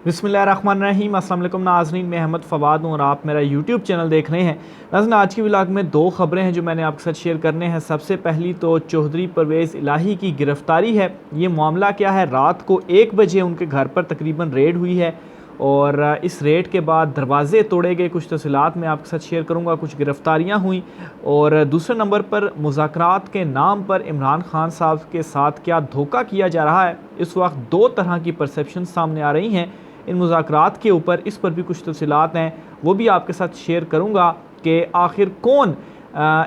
बिस्मिल्लाहिर्रहमानिर्रहीम। अस्सलाम वालेकुम नाज़रीन, मैं अहमद फ़वाद हूँ और आप मेरा यूट्यूब चैनल देख रहे हैं। नाज़रीन, आज की व्लॉग में दो ख़बरें हैं जो मैंने आपके साथ शेयर करने हैं। सबसे पहली तो चौधरी परवेज़ इलाही की गिरफ़्तारी है। ये मामला क्या है, रात को 1 बजे उनके घर पर तकरीबन रेड हुई है और इस रेड के बाद दरवाज़े तोड़े गए। कुछ तफ़सीलात मैं आपके साथ शेयर करूँगा। कुछ गिरफ़्तारियाँ हुई और दूसरे नंबर पर मुज़ाकरात के नाम पर इमरान खान साहब के साथ क्या धोखा किया जा रहा है। इस वक्त दो तरह की परसेप्शन सामने आ रही हैं इन मुज़ाकरात के ऊपर। इस पर भी कुछ तफ़सीलात हैं, वो भी आपके साथ शेयर करूँगा कि आखिर कौन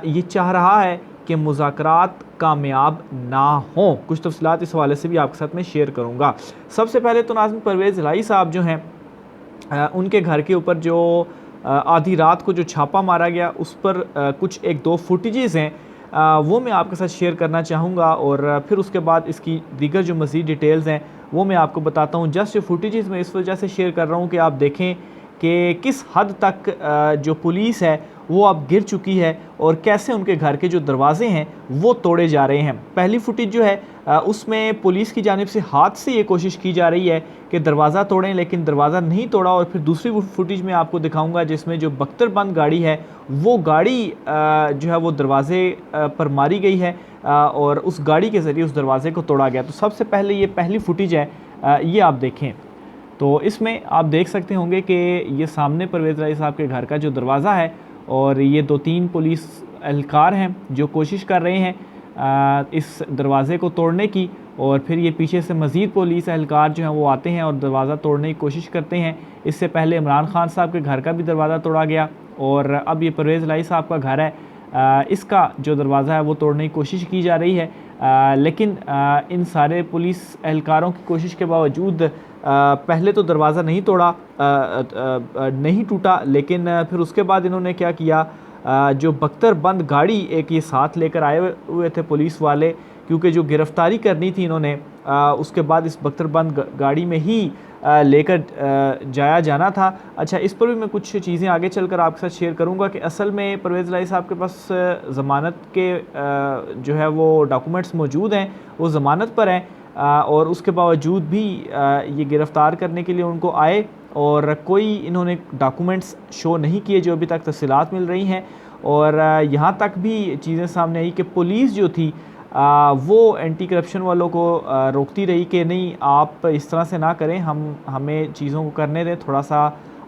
ये चाह रहा है कि मुज़ाकरात कामयाब ना हों। कुछ तफ़सीलात इस हवाले से भी आपके साथ मैं शेयर करूँगा। सबसे पहले तो नाज़रीन, परवेज़ इलाही साहब जो हैं, उनके घर के ऊपर जो आधी रात को जो छापा मारा गया, उस पर कुछ एक दो फुटेजेस हैं, वो मैं आपके साथ शेयर करना चाहूँगा और फिर उसके बाद इसकी दीगर जो मज़ीद डिटेल्स हैं वो मैं आपको बताता हूँ। जस्ट ये फुटेजेस मैं इस वजह से शेयर कर रहा हूँ कि आप देखें कि किस हद तक जो पुलिस है वो अब गिर चुकी है और कैसे उनके घर के जो दरवाजे हैं वो तोड़े जा रहे हैं। पहली फुटेज जो है उसमें पुलिस की जानिब से हाथ से ये कोशिश की जा रही है कि दरवाज़ा तोड़ें, लेकिन दरवाज़ा नहीं तोड़ा। और फिर दूसरी फुटेज में आपको दिखाऊंगा जिसमें जो बख्तरबंद गाड़ी है वो गाड़ी जो है वो दरवाज़े पर मारी गई है और उस गाड़ी के ज़रिए उस दरवाज़े को तोड़ा गया। तो सबसे पहले ये पहली फुटेज है, ये आप देखें। तो इसमें आप देख सकते होंगे कि ये सामने परवेज़ इलाही साहब के घर का जो दरवाज़ा है और ये 2-3 पुलिस एहलकार हैं जो कोशिश कर रहे हैं इस दरवाज़े को तोड़ने की। और फिर ये पीछे से मज़ीद पुलिस एहलकार जो हैं वो आते हैं और दरवाज़ा तोड़ने की कोशिश करते हैं। इससे पहले इमरान खान साहब के घर का भी दरवाज़ा तोड़ा गया और अब ये परवेज़ इलाही साहब का घर है, इसका जो दरवाज़ा है वो तोड़ने की कोशिश की जा रही है। लेकिन इन सारे पुलिस एहलकारों की कोशिश के बावजूद पहले तो दरवाज़ा नहीं तोड़ा, नहीं टूटा, लेकिन फिर उसके बाद इन्होंने क्या किया, जो बख्तरबंद गाड़ी एक ये साथ लेकर आए हुए थे पुलिस वाले, क्योंकि जो गिरफ़्तारी करनी थी इन्होंने उसके बाद इस बख्तरबंद गाड़ी में ही लेकर जाया जाना था। अच्छा, इस पर भी मैं कुछ चीज़ें आगे चलकर आपके साथ शेयर करूंगा कि असल में परवेज़ इलाही साहब के पास ज़मानत के जो है वो डॉक्यूमेंट्स मौजूद हैं, वो ज़मानत पर हैं और उसके बावजूद भी ये गिरफ़्तार करने के लिए उनको आए और कोई इन्होंने डॉक्यूमेंट्स शो नहीं किए जो अभी तक तफ़सीलात मिल रही हैं। और यहाँ तक भी चीज़ें सामने आई कि पुलिस जो थी वो एंटी करप्शन वालों को रोकती रही कि नहीं, आप इस तरह से ना करें, हमें चीज़ों को करने दें, थोड़ा सा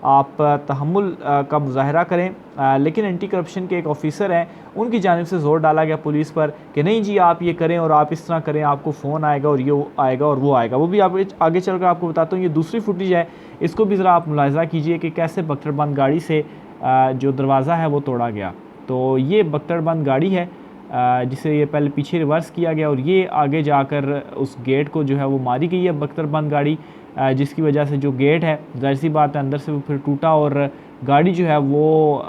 आप तहम्मुल का मुज़ाहरा करें। लेकिन एंटी करप्शन के एक ऑफ़िसर हैं, उनकी जानिब से ज़ोर डाला गया पुलिस पर कि नहीं जी, आप ये करें और आप इस तरह करें, आपको फ़ोन आएगा और ये आएगा और वो आएगा। वो भी आप आगे चल कर आपको बताता हूँ। ये दूसरी फुटेज है, इसको भी ज़रा आप मुलाहिज़ा कीजिए कि कैसे बख्तरबंद गाड़ी से जो दरवाज़ा है वो तोड़ा गया। तो ये बख्तरबंद गाड़ी है जिसे ये पहले पीछे रिवर्स किया गया और ये आगे जाकर उस गेट को जो है वो मारी गई है बख्तरबंद गाड़ी, जिसकी वजह से जो गेट है ज़ाहिर सी बात है अंदर से वो फिर टूटा और गाड़ी जो है वो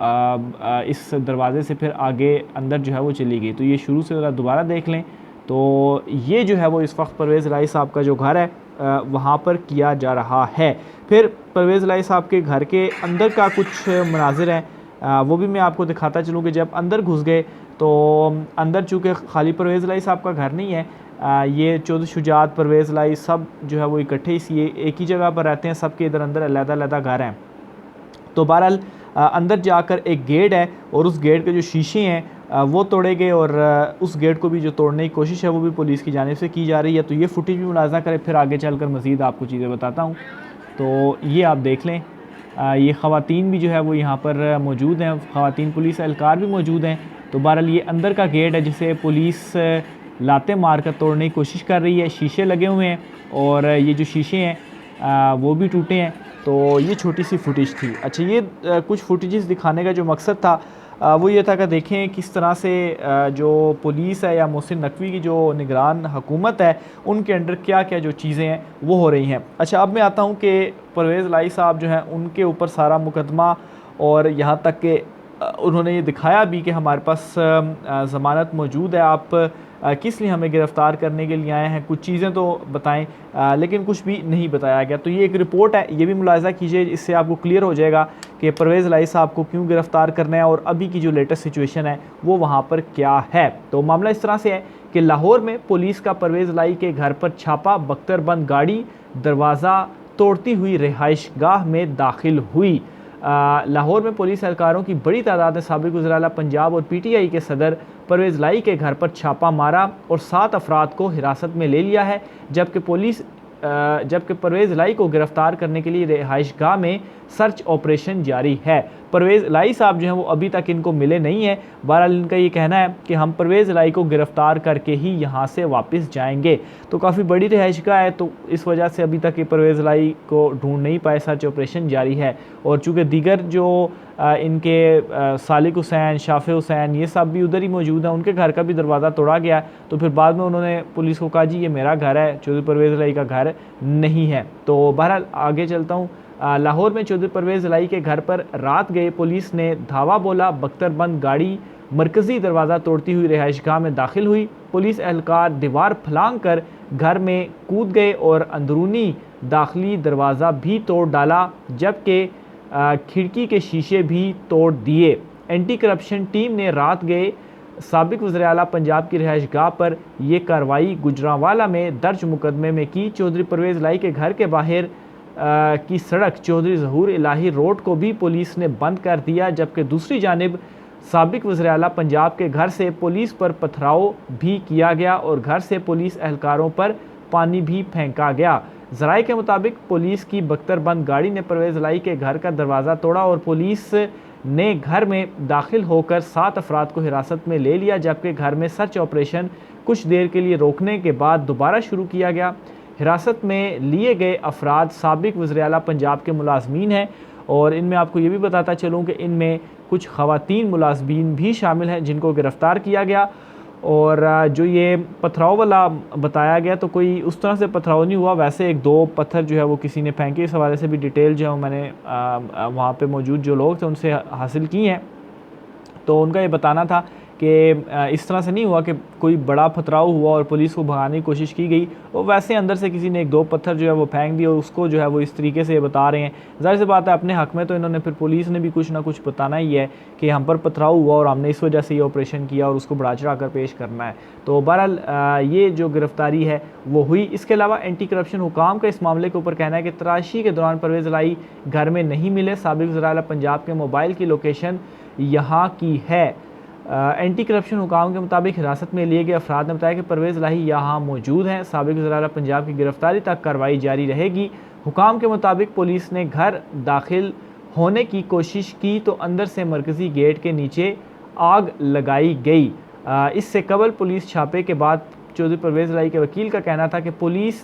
इस दरवाज़े से फिर आगे अंदर जो है वो चली गई। तो ये शुरू से ज़रा दोबारा देख लें। तो ये जो है वो इस वक्त परवेज़ इलाही साहब का जो घर है वहाँ पर किया जा रहा है। फिर परवेज़ इलाही साहब के घर के अंदर का कुछ मनाजिर हैं, वो भी मैं आपको दिखाता चलूँ कि जब अंदर घुस गए तो अंदर चूँकि खाली परवेज़ इलाही साहब का घर नहीं है, ये चौधरी शुजात, परवेज़ इलाही सब जो है वो इकट्ठे इसी एक ही जगह पर रहते हैं, सबके इधर अंदर अलग-अलग घर हैं। तो बहरहाल अंदर जाकर एक गेट है और उस गेट के जो शीशे हैं वो तोड़े गए और उस गेट को भी जो तोड़ने की कोशिश है वो भी पुलिस की जानिब से की जा रही है। तो ये फुटेज भी मुलाज़ा करें, फिर आगे चलकर मज़ीद आपको चीज़ें बताता हूँ। तो ये आप देख लें, ये ख़वातीन भी जो है वो यहाँ पर मौजूद हैं, ख़वातीन पुलिस एहलकार भी मौजूद हैं। तो बहरहाल ये अंदर का गेट है जिसे पुलिस लाते मार कर तोड़ने की कोशिश कर रही है। शीशे लगे हुए हैं और ये जो शीशे हैं वो भी टूटे हैं। तो ये छोटी सी फुटेज थी। अच्छा, ये कुछ फुटेजेस दिखाने का जो मकसद था वो ये था कि देखें किस तरह से जो पुलिस है या मोहसिन नकवी की जो निगरान हुकूमत है उनके अंडर क्या क्या जो चीज़ें हैं वो हो रही हैं। अच्छा, अब मैं आता हूँ कि परवेज़ इलाही साहब जो हैं उनके ऊपर सारा मुकदमा और यहाँ तक कि उन्होंने ये दिखाया भी कि हमारे पास ज़मानत मौजूद है, आप किस लिए हमें गिरफ़्तार करने के लिए आए हैं, कुछ चीज़ें तो बताएं, लेकिन कुछ भी नहीं बताया गया। तो ये एक रिपोर्ट है, ये भी मुलाहिज़ा कीजिए, इससे आपको क्लियर हो जाएगा कि परवेज़ इलाही साहब को क्यों गिरफ़्तार करना है और अभी की जो लेटेस्ट सिचुएशन है वो वहाँ पर क्या है। तो मामला इस तरह से है कि लाहौर में पुलिस का परवेज़ इलाही के घर पर छापा, बख्तरबंद गाड़ी, दरवाज़ा तोड़ती हुई रिहाइश गाह में दाखिल हुई। लाहौर में पुलिस एहलकारों की बड़ी तादाद ने साबिक वज़ीर-ए-आला पंजाब और PTI के सदर परवेज़ लाई के घर पर छापा मारा और 7 अफराद को हिरासत में ले लिया है, जबकि परवेज़ लाई को गिरफ्तार करने के लिए रिहाइश गाह में सर्च ऑपरेशन जारी है। परवेज़ लाई साहब जो हैं वो अभी तक इनको मिले नहीं हैं। बहरहाल इनका ये कहना है कि हम परवेज़ लाई को गिरफ़्तार करके ही यहाँ से वापस जाएंगे। तो काफ़ी बड़ी रिहाइश गाह है, तो इस वजह से अभी तक ये परवेज़ लाई को ढूंढ नहीं पाए, सर्च ऑपरेशन जारी है। और चूँकि दीगर जो इनके सालिक हुसैन, शाफ़े हुसैन, ये सब भी उधर ही मौजूद हैं, उनके घर का भी दरवाज़ा तोड़ा गया। तो फिर बाद में उन्होंने पुलिस को कहा जी ये मेरा घर है, चौधरी परवेज़ लाई का घर नहीं है। तो बहरहाल आगे चलता हूँ। लाहौर में चौधरी परवेज़ लाई के घर पर रात गए पुलिस ने धावा बोला, बख्तरबंद गाड़ी मरकज़ी दरवाज़ा तोड़ती हुई रिहाइशगाह में दाखिल हुई। पुलिस एहलकार दीवार फलांग कर घर में कूद गए और अंदरूनी दाखिली दरवाज़ा भी तोड़ डाला, जबकि खिड़की के शीशे भी तोड़ दिए। एंटी करप्शन टीम ने रात गए साबिक वज़ीर-ए-आला पंजाब की रिहाइशगाह पर यह कार्रवाई गुजरांवाला में दर्ज मुकदमे में की। चौधरी परवेज़ लाई के घर के बाहर की सड़क चौधरी ज़हूर इलाही रोड को भी पुलिस ने बंद कर दिया, जबकि दूसरी जानिब साबिक वज़ीर-ए-आला पंजाब के घर से पुलिस पर पथराव भी किया गया और घर से पुलिस एहलकारों पर पानी भी फेंका गया। ज़राए के मुताबिक पुलिस की बख्तरबंद गाड़ी ने परवेज़ लाई के घर का दरवाज़ा तोड़ा और पुलिस ने घर में दाखिल होकर 7 अफराद को हिरासत में ले लिया, जबकि घर में सर्च ऑपरेशन कुछ देर के लिए रोकने के बाद दोबारा शुरू किया गया। हिरासत में लिए गए अफराद साबिक वज़ीर-ए-आला पंजाब के मुलाज़मीन हैं और इनमें आपको ये भी बताता चलूँ कि इनमें कुछ ख़वातीन मुलाज़मीन भी शामिल हैं जिनको गिरफ़्तार किया गया। और जो ये पथराव वाला बताया गया तो कोई उस तरह से पथराव नहीं हुआ, वैसे 1-2 पत्थर जो है वो किसी ने फेंके। इस हवाले से भी डिटेल जो है मैंने वहाँ पे मौजूद जो लोग थे उनसे हासिल की हैं। तो उनका ये बताना था कि इस तरह से नहीं हुआ कि कोई बड़ा पथराव हुआ और पुलिस को भगाने की कोशिश की गई, और वैसे अंदर से किसी ने 1-2 पत्थर जो है वो फेंक दिए और उसको जो है वो इस तरीके से बता रहे हैं। ज़ाहिर सी बात है अपने हक़ में तो इन्होंने फिर पुलिस ने भी कुछ ना कुछ बताना ही है कि हम पर पथराव हुआ और हमने इस वजह से ये ऑपरेशन किया और उसको बढ़ा चढ़ा कर पेश करना है। तो बहरहाल ये जो गिरफ़्तारी है वो हुई। इसके अलावा एंटी करप्शन हुकाम का इस मामले के ऊपर कहना है कि तलाशी के दौरान परवेज़ लाई घर में नहीं मिले। साबिक वज़ीर-ए-आला पंजाब के मोबाइल की लोकेशन यहाँ की है। एंटी करप्शन हुकाम के मुताबिक हिरासत में लिए गए अफराद ने बताया कि परवेज़ लाई यहाँ मौजूद हैं। साबिक वज़ीर-ए-आला पंजाब की गिरफ्तारी तक कार्रवाई जारी रहेगी। हुकाम के मुताबिक पुलिस ने घर दाखिल होने की कोशिश की तो अंदर से मरकज़ी गेट के नीचे आग लगाई गई। इससे कबल पुलिस छापे के बाद चौधरी परवेज़ लाई के वकील का कहना था कि पुलिस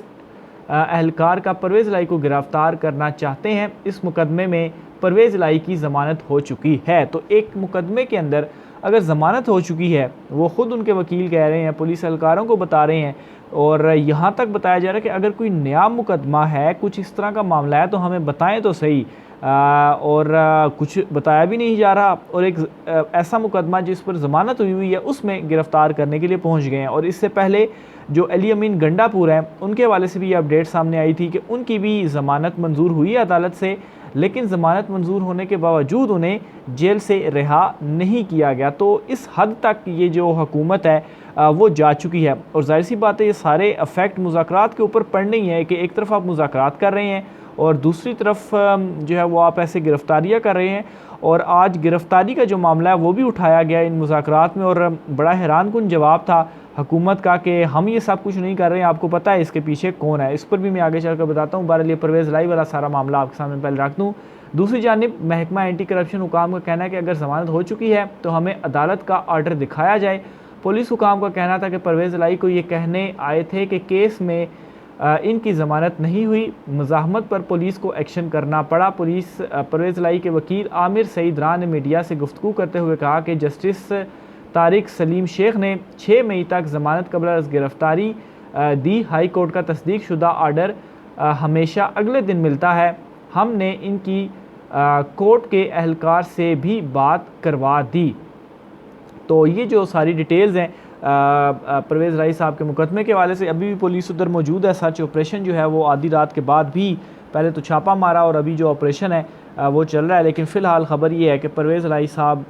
एहलकार का परवेज़ लाई को गिरफ़्तार करना चाहते हैं। इस मुकदमे में परवेज़ लाई की ज़मानत हो चुकी है। तो एक मुकदमे के अंदर अगर ज़मानत हो चुकी है, वो ख़ुद उनके वकील कह रहे हैं, पुलिस एहलकारों को बता रहे हैं, और यहाँ तक बताया जा रहा है कि अगर कोई नया मुकदमा है, कुछ इस तरह का मामला है तो हमें बताएं तो सही। और कुछ बताया भी नहीं जा रहा, और एक ऐसा मुकदमा जिस पर ज़मानत हुई है उसमें गिरफ़्तार करने के लिए पहुँच गए हैं। और इससे पहले जो अली अमीन गंडापुर हैं उनके हवाले से भी ये अपडेट सामने आई थी कि उनकी भी ज़मानत मंजूर हुई है अदालत से, लेकिन ज़मानत मंजूर होने के बावजूद उन्हें जेल से रिहा नहीं किया गया। तो इस हद तक ये जो हुकूमत है वो जा चुकी है। और जाहिर सी बात है ये सारे इफ़ेक्ट मुज़ाकरात के ऊपर पड़ने ही है कि एक तरफ आप मुज़ाकरात कर रहे हैं और दूसरी तरफ जो है वो आप ऐसे गिरफ़्तारियाँ कर रहे हैं। और आज गिरफ़्तारी का जो मामला है वो भी उठाया गया इन मुज़ाकरात में, और बड़ा हैरानकुन जवाब था हुकूमत का कि हम ये सब कुछ नहीं कर रहे हैं, आपको पता है इसके पीछे कौन है। इस पर भी मैं आगे चलकर बताता हूँ। बहरहाल ये परवेज़ लाई वाला सारा मामला आपके सामने पहले रख दूँ। दूसरी जानिब महकमा एंटी करप्शन हुकाम का कहना है कि अगर ज़मानत हो चुकी है तो हमें अदालत का आर्डर दिखाया जाए। पुलिस हुकाम का कहना था कि परवेज़ लाई को ये कहने आए थे कि केस में इनकी ज़मानत नहीं हुई। मुज़ाहमत पर पुलिस को एक्शन करना पड़ा। पुलिस परवेज़ लाई के वकील आमिर सईद रान ने मीडिया से गुफ्तगू करते हुए कहा कि जस्टिस तारिक सलीम शेख ने 6 मई तक ज़मानत कबल गिरफ़्तारी दी। हाई कोर्ट का तस्दीक शुदा आर्डर हमेशा अगले दिन मिलता है। हमने इनकी कोर्ट के एहलकार से भी बात करवा दी। तो ये जो सारी डिटेल्स हैं परवेज़ लाई साहब के मुकदमे के हवाले से, अभी भी पुलिस उधर मौजूद है। सर्च ऑपरेशन जो है वो आधी रात के बाद भी, पहले तो छापा मारा और अभी जो ऑपरेशन है वो चल रहा है। लेकिन फ़िलहाल ख़बर ये है कि परवेज़ लाई साहब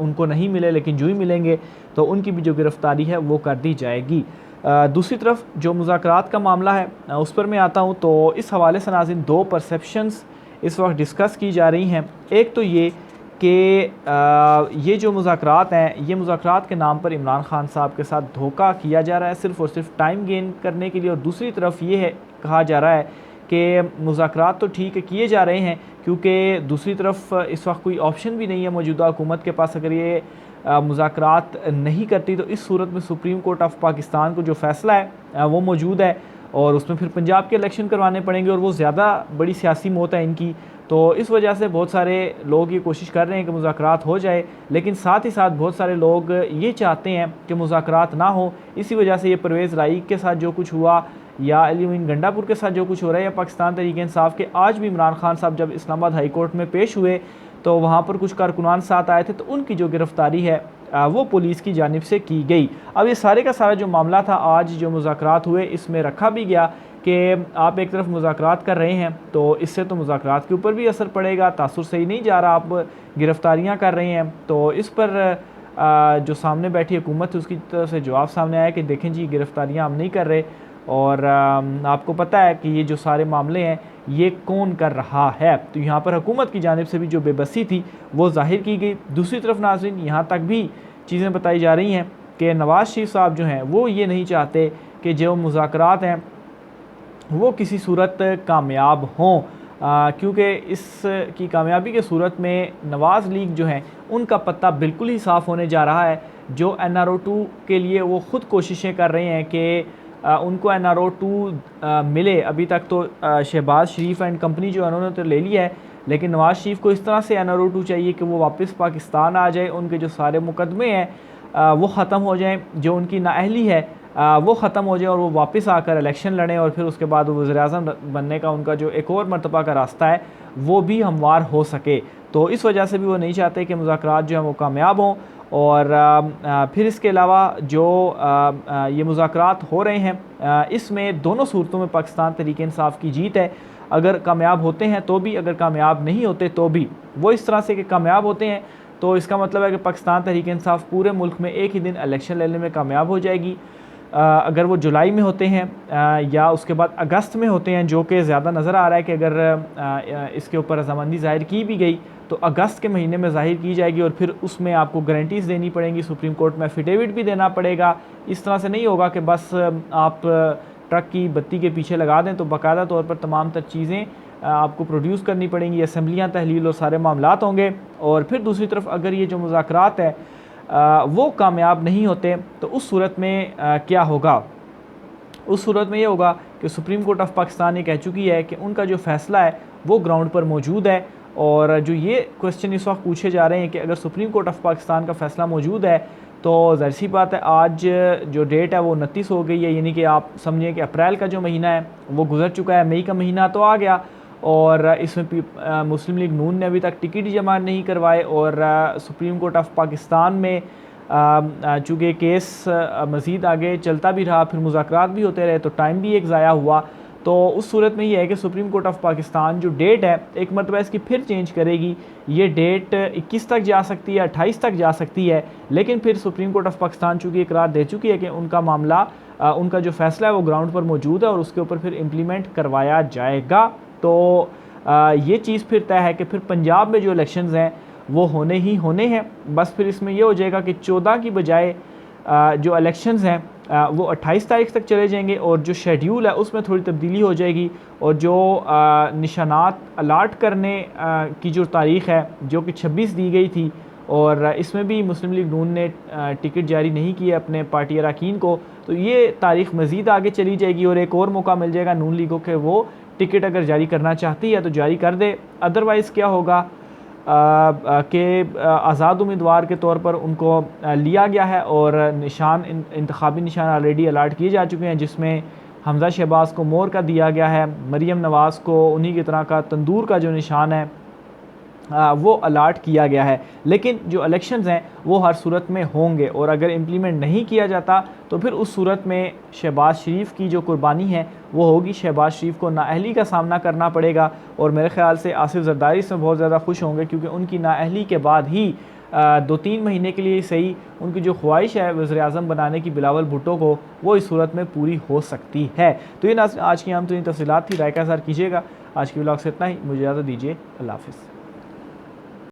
उनको नहीं मिले, लेकिन जो ही मिलेंगे तो उनकी भी जो गिरफ़्तारी है वो कर दी जाएगी। दूसरी तरफ जो मुज़ाकरात का मामला है उस पर मैं आता हूँ। तो इस हवाले से नाज़रीन दो परसेप्शंस इस वक्त डिस्कस की जा रही हैं। एक तो ये कि ये जो मुज़ाकरात हैं, ये मुज़ाकरात के नाम पर इमरान खान साहब के साथ धोखा किया जा रहा है सिर्फ़ और सिर्फ टाइम गेन करने के लिए। और दूसरी तरफ ये है कहा जा रहा है कि मुज़ाकरात तो ठीक किए जा रहे हैं क्योंकि दूसरी तरफ इस वक्त कोई ऑप्शन भी नहीं है मौजूदा हुकूमत के पास। अगर ये मुज़ाकरात नहीं करती तो इस सूरत में सुप्रीम कोर्ट ऑफ पाकिस्तान को जो फ़ैसला है वो मौजूद है और उसमें फिर पंजाब के इलेक्शन करवाने पड़ेंगे और वो ज़्यादा बड़ी सियासी मौत है इनकी। तो इस वजह से बहुत सारे लोग ये कोशिश कर रहे हैं कि मुज़ाकरात हो जाए, लेकिन साथ ही साथ बहुत सारे लोग ये चाहते हैं कि मुज़ाकरात ना हो। इसी वजह से ये परवेज़ लाइक के साथ जो कुछ हुआ या अली मोइन गंडापुर के साथ जो कुछ हो रहा है या पाकिस्तान तहरीक इंसाफ के आज भी इमरान खान साहब जब इस्लामाबाद हाई कोर्ट में पेश हुए तो वहाँ पर कुछ कारकुनान साथ आए थे, तो उनकी जो गिरफ्तारी है वो पुलिस की जानिब से की गई। अब ये सारे का सारा जो मामला था आज जो मुज़ाकरात हुए इसमें रखा भी गया कि आप एक तरफ मुज़ाकरात कर रहे हैं तो इससे तो मुज़ाकरात के ऊपर भी असर पड़ेगा, तासुर सही नहीं जा रहा, आप गिरफ्तारियाँ कर रहे हैं। तो इस पर जो सामने बैठी हुकूमत है उसकी तरफ से जवाब सामने आया कि देखें जी गिरफ्तारियाँ हम नहीं कर रहे और आपको पता है कि ये जो सारे मामले हैं ये कौन कर रहा है। तो यहाँ पर हुकूमत की जानिब से भी जो बेबसी थी वो जाहिर की गई। दूसरी तरफ नाज़रीन यहाँ तक भी चीज़ें बताई जा रही हैं कि नवाज़ शरीफ साहब जो हैं वो ये नहीं चाहते कि जो मुज़ाकरात हैं वो किसी सूरत कामयाब हों, क्योंकि इस की कामयाबी के सूरत में नवाज़ लीग जो है उनका पत्ता बिल्कुल ही साफ़ होने जा रहा है। जो NRO2 के लिए वो ख़ुद कोशिशें कर रहे हैं कि उनको NRO2 मिले। अभी तक तो शहबाज शरीफ एंड कंपनी जो उन्होंने तो ले लिया है, लेकिन नवाज़ शरीफ को इस तरह से NRO2 चाहिए कि वो वापस पाकिस्तान आ जाए, उनके जो सारे मुकदमे हैं वो ख़त्म हो जाएं, जो उनकी नाअहली है वो ख़त्म हो जाए और वो वापस आकर इलेक्शन लड़ें और फिर उसके बाद वो वज़ीर-ए-आज़म बनने का उनका जो एक और मरतबा का रास्ता है वो भी हमवार हो सके। तो इस वजह से भी वो नहीं चाहते कि मुज़ाकरात जो हैं वो कामयाब हों। और फिर इसके अलावा जो ये मुज़ाकरात हो रहे हैं इसमें दोनों सूरतों में पाकिस्तान तहरीक इंसाफ की जीत है। अगर कामयाब होते हैं तो भी, अगर कामयाब नहीं होते तो भी। वो इस तरह से कि कामयाब होते हैं तो इसका मतलब है कि पाकिस्तान तहरीक इंसाफ पूरे मुल्क में एक ही दिन इलेक्शन लेने में कामयाब हो जाएगी। अगर वो जुलाई में होते हैं या उसके बाद अगस्त में होते हैं, जो कि ज़्यादा नज़र आ रहा है कि अगर इसके ऊपर रज़ामंदी ज़ाहिर की भी गई तो अगस्त के महीने में ज़ाहिर की जाएगी और फिर उसमें आपको गारंटीज़ देनी पड़ेंगी, सुप्रीम कोर्ट में एफिडेविट भी देना पड़ेगा। इस तरह से नहीं होगा कि बस आप ट्रक की बत्ती के पीछे लगा दें, तो बाकायदा तौर पर तमाम तर चीज़ें आपको प्रोड्यूस करनी पड़ेंगी, असम्बलियाँ तहलील और सारे मामलात होंगे। और फिर दूसरी तरफ अगर ये जो मुज़ाकरात है वो कामयाब नहीं होते तो उस सूरत में क्या होगा? उस सूरत में ये होगा कि सुप्रीम कोर्ट ऑफ पाकिस्तान ये कह चुकी है कि उनका जो फ़ैसला है वो ग्राउंड पर मौजूद है। और जो ये क्वेश्चन इस वक्त पूछे जा रहे हैं कि अगर सुप्रीम कोर्ट ऑफ पाकिस्तान का फ़ैसला मौजूद है तो ज़ाहिर सी बात है आज जो डेट है वो 29 हो गई है, यानी कि आप समझिए कि अप्रैल का जो महीना है वो गुजर चुका है, मई का महीना तो आ गया और इसमें मुस्लिम लीग नून ने अभी तक टिकट जमा नहीं करवाए और सुप्रीम कोर्ट ऑफ पाकिस्तान में चूँकि केस मज़ीद आगे चलता भी रहा, फिर मुज़ाकरात भी होते रहे, तो टाइम भी एक ज़ाया हुआ। तो उस सूरत में ये है कि सुप्रीम कोर्ट ऑफ पाकिस्तान जो डेट है एक मरतबा इसकी फिर चेंज करेगी। ये डेट 21 तक जा सकती है, 28 तक जा सकती है, लेकिन फिर सुप्रीम कोर्ट ऑफ पाकिस्तान चूँकि इकरार दे चुकी है कि उनका मामला उनका जो फ़ैसला है वो ग्राउंड पर मौजूद है और उसके ऊपर फिर इम्प्लीमेंट करवाया जाएगा। तो ये चीज़ फिर तय है कि फिर पंजाब में जो इलेक्शंस हैं वो होने ही होने हैं। बस फिर इसमें यह हो जाएगा कि 14 की बजाय जो इलेक्शंस हैं वो 28 तारीख तक चले जाएंगे और जो शेड्यूल है उसमें थोड़ी तब्दीली हो जाएगी और जो निशानात अलाट करने की जो तारीख़ है जो कि 26 दी गई थी और इसमें भी मुस्लिम लीग नून ने टिकट जारी नहीं किया अपने पार्टी अरकान को, तो ये तारीख़ मज़ीद आगे चली जाएगी और एक और मौका मिल जाएगा नून लीगों के वो टिकट अगर जारी करना चाहती है तो जारी कर दे। अदरवाइज़ क्या होगा कि आज़ाद उम्मीदवार के तौर पर उनको लिया गया है और निशान इंतखाबी निशान ऑलरेडी अलाट किए जा चुके हैं, जिसमें हमज़ा शहबाज को मोर का दिया गया है, मरीम नवाज़ को उन्हीं की तरह का तंदूर का जो निशान है वो अलाट किया गया है। लेकिन जो इलेक्शंस हैं वो हर सूरत में होंगे और अगर इम्प्लीमेंट नहीं किया जाता तो फिर उस सूरत में शहबाज शरीफ की जो कुर्बानी है वो होगी। शहबाज शरीफ को नाअहली का सामना करना पड़ेगा और मेरे ख़्याल से आसिफ जरदारी इसमें बहुत ज़्यादा खुश होंगे क्योंकि उनकी नाअहली के बाद ही 2-3 महीने के लिए सही उनकी जो ख्वाहिश है वज़ीर-ए-आज़म बनाने की बिलावल भुट्टो को, वो इस सूरत में पूरी हो सकती है। तो ये आज की अहम तरीन तफसीलात थी, राय का इज़हार कीजिएगा। आज के व्लॉग से इतना ही, मुझे इजाज़त दीजिए। अल्लाह हाफ़िज़।